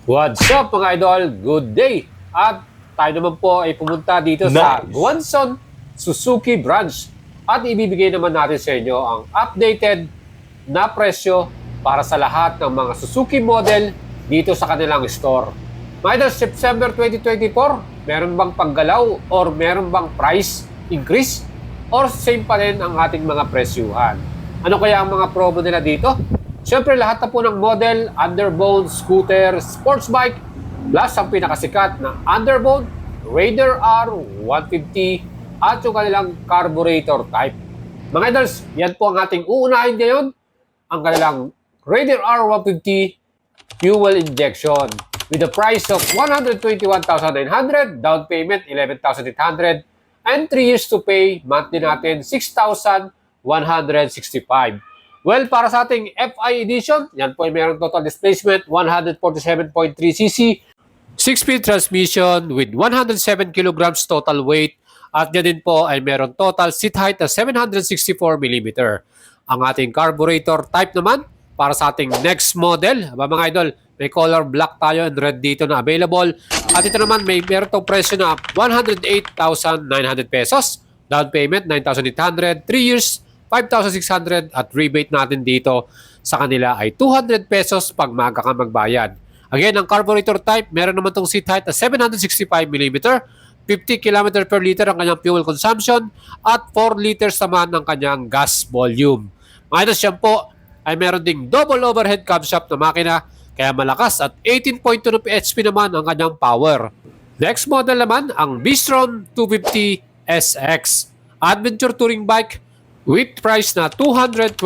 What's up mga idol? Good day! At tayo naman po ay pumunta dito sa Guanzon Suzuki branch at ibibigay naman natin sa inyo ang updated na presyo para sa lahat ng mga Suzuki model dito sa kanilang store. Mga idol, September 2024, meron bang paggalaw or meron bang price increase or same pa rin ang ating mga presyuhan? Ano kaya ang mga promo nila dito? Siyempre, lahat na po ng model, underbone, scooter, sports bike, plus ang pinakasikat na underbone, Raider R 150 at yung kanilang carburetor type. Mga idols, yan po ang ating uunahin ngayon, ang kanilang Raider R 150 fuel injection with a price of 121,900, down payment 11,800, and 3 years to pay, monthly natin 6,165. Well, para sa ating FI edition, yan po ay mayroong total displacement 147.3cc, 6-speed transmission with 107 kilograms total weight, at yan din po ay mayroong total seat height na 764mm. Ang ating carburetor type naman, para sa ating next model, mga idol, may color black tayo and red dito na available. At ito naman, meron itong presyo na 108,900 pesos, down payment 9,800, 3 years, 5,600 at rebate natin dito sa kanila ay 200 pesos pag maaga ka magbayad. Again, ang carburetor type, meron naman itong seat height na 765mm, 50 km per liter ang kanyang fuel consumption at 4 liters naman ang kanyang gas volume. Minus yan po ay meron ding double overhead camshaft na makina kaya malakas at 18.2 HP naman ang kanyang power. Next model naman ang V-Strom 250 SX Adventure Touring Bike with price na 229,000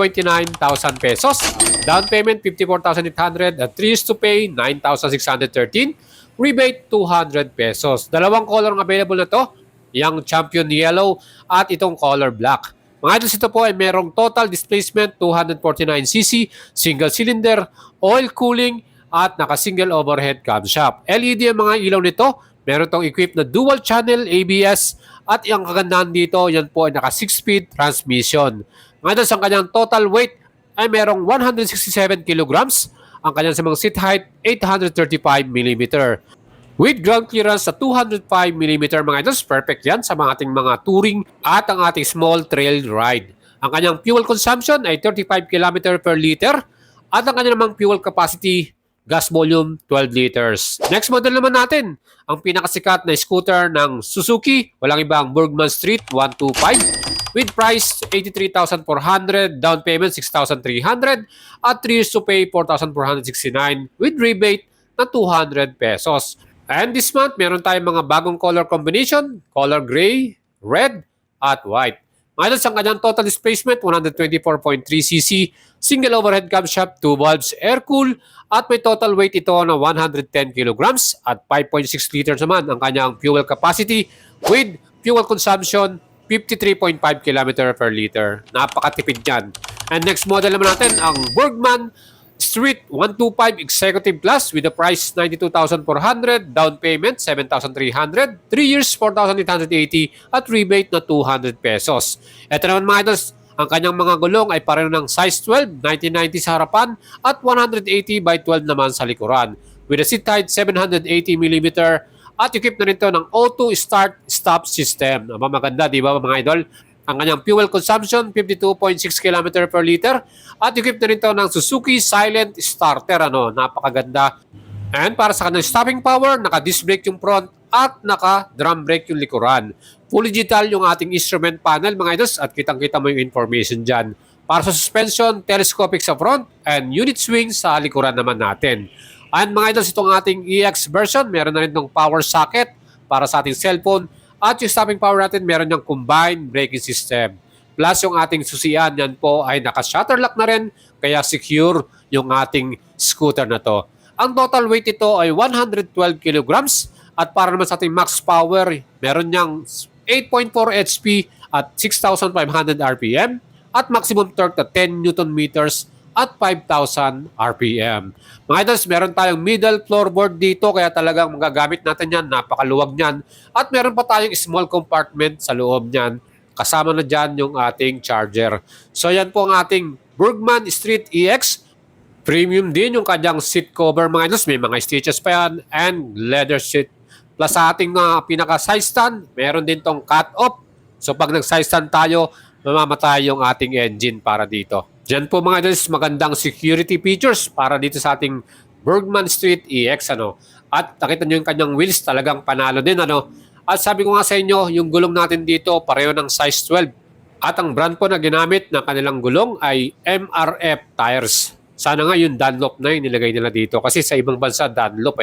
pesos, down payment 54,800 at 3 years to pay 9,613, rebate 200 pesos. Dalawang color ang available na to, yung champion yellow at itong color black. Mga items ito po ay merong total displacement 249cc, single cylinder, oil cooling at naka-single overhead camshaft. LED ang mga ilaw nito, meron tong equipped na dual channel ABS at yung kagandahan dito, yan po ay naka 6-speed transmission. Ngayon sa kanyang total weight ay merong 167 kilograms, ang kanyang sa mga seat height 835mm. With ground clearance sa 205mm mga items, perfect yan sa mga ating mga touring at ang ating small trail ride. Ang kanyang fuel consumption ay 35 km per liter at ang kanyang namang fuel capacity gas volume 12 liters. Next model naman natin, ang pinakasikat na scooter ng Suzuki, walang iba ang Burgman Street 125 with price 83,400, down payment 6,300 at 3 years to pay 4,469 with rebate na 200 pesos. And this month, meron tayong mga bagong color combination, color gray, red at white. Ngayon sa kanyang total displacement, 124.3cc, single overhead camshaft, 2 valves, air cool, at may total weight ito na 110 kilograms at 5.6 liters naman ang kanyang fuel capacity with fuel consumption 53.5 km per liter. Napakatipid yan. And next model naman natin, ang Burgman Street 125 Executive Plus with the price 92,400, down payment 7,300, 3 years 4,880 at rebate na 200 pesos. Ito naman mga idols, ang kanyang mga gulong ay pareho ng size 12, 1990 sa harapan at 180 by 12 naman sa likuran. With a seat height 780mm at equipped na nito ng auto start-stop system. Maganda, di ba mga idol? Ang kanyang fuel consumption, 52.6 km per liter. At equipped na rin ito ng Suzuki Silent Starter. Napakaganda. And para sa kanyang stopping power, naka-disc brake yung front at naka-drum brake yung likuran. Fully digital yung ating instrument panel mga idols at kitang-kita mo yung information dyan. Para sa suspension, telescopic sa front and unit swing sa likuran naman natin. And mga idols, itong ating EX version, meron na rin itong power socket para sa ating cellphone. At yung stopping power natin, meron yung combined braking system. Plus yung ating susian, yan po ay naka-shutter lock na rin, kaya secure yung ating scooter na to. Ang total weight ito ay 112 kilograms at para naman sa ating max power, meron niyang 8.4 HP at 6,500 RPM at maximum torque na 10 Newton meters at 5,000 RPM. Mga idols, meron tayong middle floorboard dito kaya talagang magagamit natin yan, napakaluwag niyan. At meron pa tayong small compartment sa loob niyan. Kasama na dyan yung ating charger. So yan po ang ating Burgman Street EX Premium din yung kanyang seat cover mga idols. May mga stitches pa yan and leather seat. Plus sa ating pinaka-side stand, meron din tong cut-off. So pag nag-side stand tayo, mamamatay yung ating engine para dito. Diyan po mga idols, magandang security features para dito sa ating Burgman Street EX. At nakita nyo yung kanyang wheels, talagang panalo din. At sabi ko nga sa inyo, yung gulong natin dito, pareho ng size 12. At ang brand po na ginamit ng kanilang gulong ay MRF tires. Sana nga yung Dunlop na yung nilagay nila dito kasi sa ibang bansa Dunlop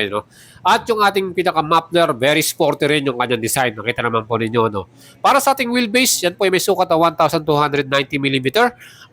At yung ating pinaka-muffler, very sporty rin yung kanyang design. Nakita naman po ninyo. Para sa ating wheelbase, yan po ay may sukat na 1,290mm.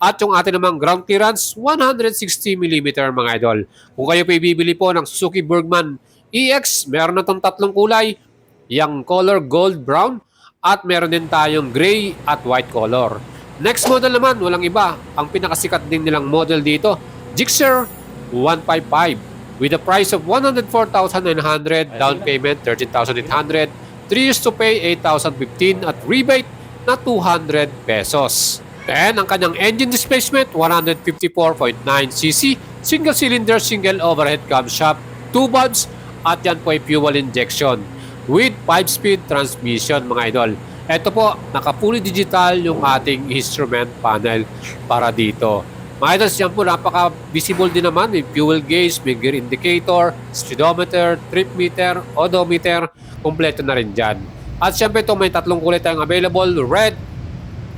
At yung ating namang ground clearance, 160mm mga idol. Kung kayo po bibili po ng Suzuki Burgman EX, meron na itong tatlong kulay. Yung color gold brown at meron din tayong gray at white color. Next model naman, walang iba. Ang pinakasikat din nilang model dito, Gixxer 155 with a price of 104,900, down payment 13,800, 3 years to pay 8,015 at rebate na 200 pesos. And ang kanyang engine displacement 154.9cc, single cylinder, single overhead camshaft, 2 valves at yan po ay fuel injection with 5-speed transmission mga idol. Ito po, naka-fully digital yung ating instrument panel para dito. Mga idols, yan po, napaka-visible din naman. May fuel gauge, may gear indicator, speedometer, trip meter, odometer, kompleto na rin dyan. At syempre ito, may tatlong kulay tayong available, red,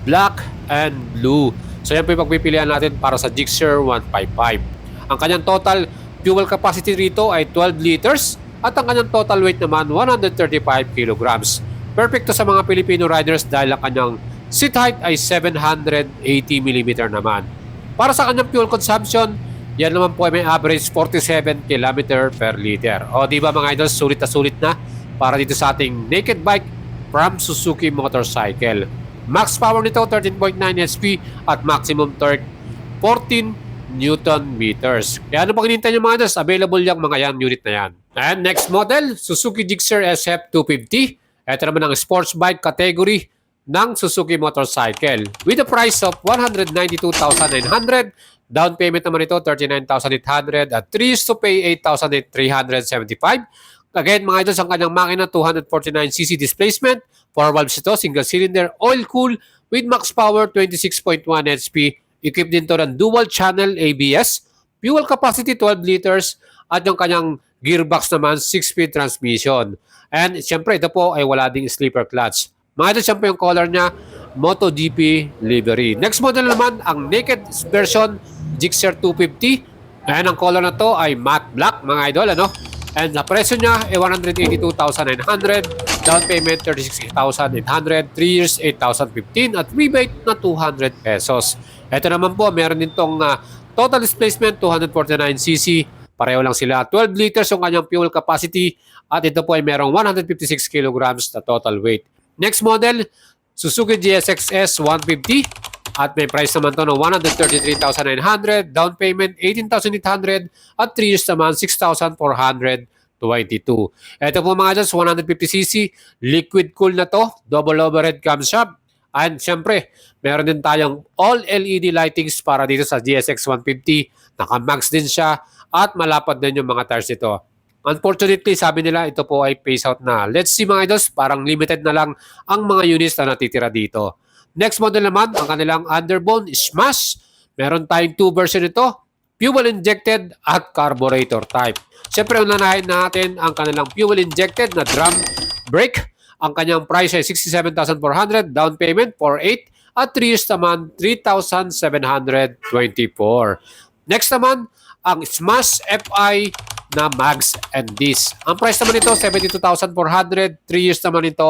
black, and blue. So yan po yung pagpipilian natin para sa Gixxer 155. Ang kanyang total fuel capacity rito ay 12 liters at ang kanyang total weight naman 135 kilograms. Perfecto sa mga Filipino riders dahil ang kanyang seat height ay 780mm naman. Para sa kanyang fuel consumption, yan naman po ay may average 47 km per liter. O di ba mga idols, sulit na para dito sa ating naked bike from Suzuki motorcycle. Max power nito 13.9 HP at maximum torque 14 Newton meters. Kaya ano pang hinintay nyo mga idols, available yung mga yan unit na yan. And next model, Suzuki Gixxer SF250. Ito naman ang sports bike category ng Suzuki motorcycle with a price of 192,900, down payment naman ito 39,800 at 3 years to pay 8,375. Again mga idol, ang kanyang makina 249cc displacement, 4 valves ito, single cylinder, oil cool with max power 26.1 HP, equipped din ito ng dual channel ABS, fuel capacity 12 liters at yung kanyang gearbox naman 6-speed transmission. And siyempre ito po ay wala ding sleeper clutch. Mga ito siyempre yung color niya, MotoGP livery. Next model naman, ang naked version, Gixxer 250. And ang color na to ay matte black, mga idol. And ang presyo niya ay 182,900, down payment 36,800, 3 years 8,015 at rebate na 200 pesos. Ito naman po, meron din tong total displacement 249cc. Pareho lang sila. 12 liters yung kanyang fuel capacity at ito po ay merong 156 kilograms na total weight. Next model, Suzuki GSX-S 150 at may price naman to ng 133,900, down payment 18,800 at 3 years naman 6,422. Ito po mga dyan, 150cc, liquid cool na to, double overhead camshaft. And syempre, meron din tayong all LED lightings para dito sa GSX 150. Naka-max din siya at malapad din yung mga tires nito. Unfortunately, sabi nila ito po ay phase out na. Let's see mga idols, parang limited na lang ang mga units na natitira dito. Next model naman, ang kanilang underbone smash. Meron tayong 2 version ito, fuel injected at carburetor type. Siyempre, unanahin natin ang kanilang fuel injected na drum brake. Ang kanyang price ay 67,400, down payment 4,800 at 3 years naman 3,724. Next naman, ang Smash FI na mags and disc. Ang price naman nito 72,400, 3 years naman ito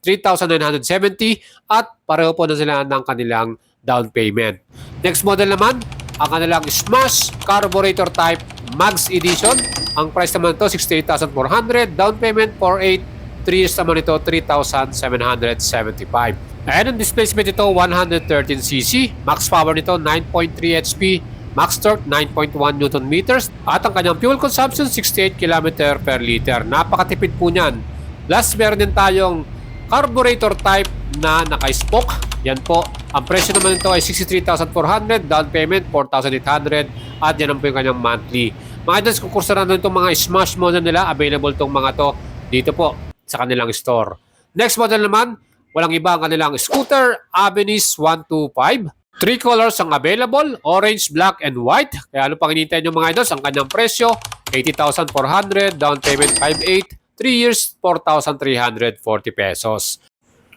3,970 at pareho po na sila ng kanilang down payment. Next model naman, ang kanilang Smash Carburetor Type Mags Edition. Ang price naman ito 68,400, down payment 4,800, 3 years naman ito 3,775. And ang displacement ito 113cc, max power nito 9.3 HP, max torque 9.1 Newton meters at ang kanyang fuel consumption 68 km per liter. Napakatipid po niyan. Plus meron din tayong carburetor type na naka-spoke. Yan po. Ang presyo naman nito ay 63,400, down payment 4,800 at yan po yung kanyang monthly. Mga idols, kung kursa na itong mga smash model nila, available tong mga to dito po sa kanilang store. Next model naman, walang iba ang kanilang scooter, Avenis 125. 3 colors ang available, orange, black, and white. Kaya ano pang hinihintay nyo mga idols? Ang kanyang presyo, 80,400, down payment 5,800, 3 years, 4,340 pesos.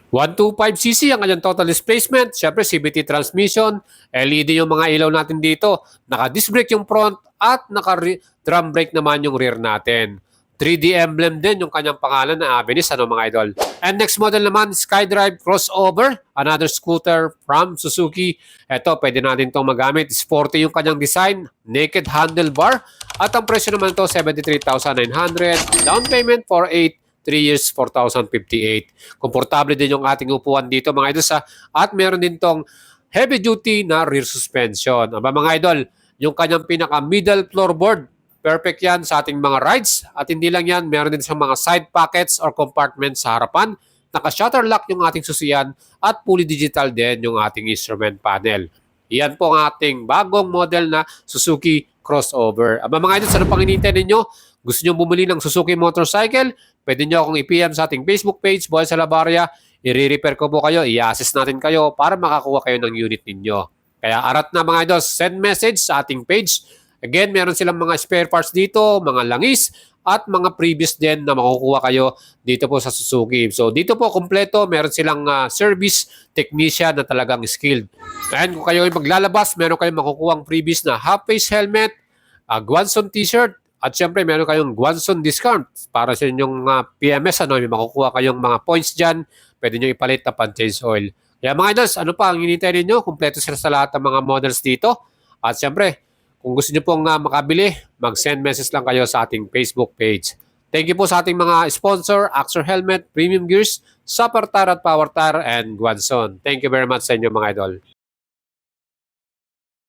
125cc ang kanyang total displacement. Siyempre, CVT transmission, LED yung mga ilaw natin dito. Naka-disc brake yung front at naka-drum brake naman yung rear natin. 3D emblem din yung kanyang pangalan na Avenis, ano mga idol. And next model naman, SkyDrive Crossover, another scooter from Suzuki. Ito, pwede natin itong magamit. Sporty yung kanyang design, naked handlebar. At ang presyo naman ito, 73,900. Down payment for 3 years, 4,058. Komportable din yung ating upuan dito mga idol. At meron din tong heavy duty na rear suspension. Aba mga idol, yung kanyang pinaka middle floorboard, perfect yan sa ating mga rides. At hindi lang yan, meron din sa mga side pockets or compartments sa harapan. Naka-shutter lock yung ating susiyan at fully digital din yung ating instrument panel. Yan po ang ating bagong model na Suzuki Crossover. Aba mga idol, ano pang hinihintay ninyo? Gusto nyo bumili ng Suzuki motorcycle? Pwede nyo akong i-PM sa ating Facebook page, Boyet Salavaria. I-repair ko po kayo, i-assist natin kayo para makakuha kayo ng unit ninyo. Kaya arat na mga idol, send message sa ating page. Again, meron silang mga spare parts dito, mga langis, at mga previous din na makukuha kayo dito po sa Suzuki. So dito po kompleto, meron silang service technician na talagang skilled. And kung kayo ay maglalabas, meron kayong makukuha previous na half-face helmet, Guanzon t-shirt, at syempre meron kayong Guanzon discount para sa inyong PMS. May makukuha kayong mga points dyan, pwede nyo ipalit na pan-change oil. Kaya mga idols, ano pa ang hinintay ninyo? Kompleto sila sa lahat ng mga models dito. At syempre, kung gusto nyo pong makabili, mag-send message lang kayo sa ating Facebook page. Thank you po sa ating mga sponsor, Gixxer Helmet, Premium Gears, Super Tar at Power Tar, and Guanzon. Thank you very much sa inyo mga idol.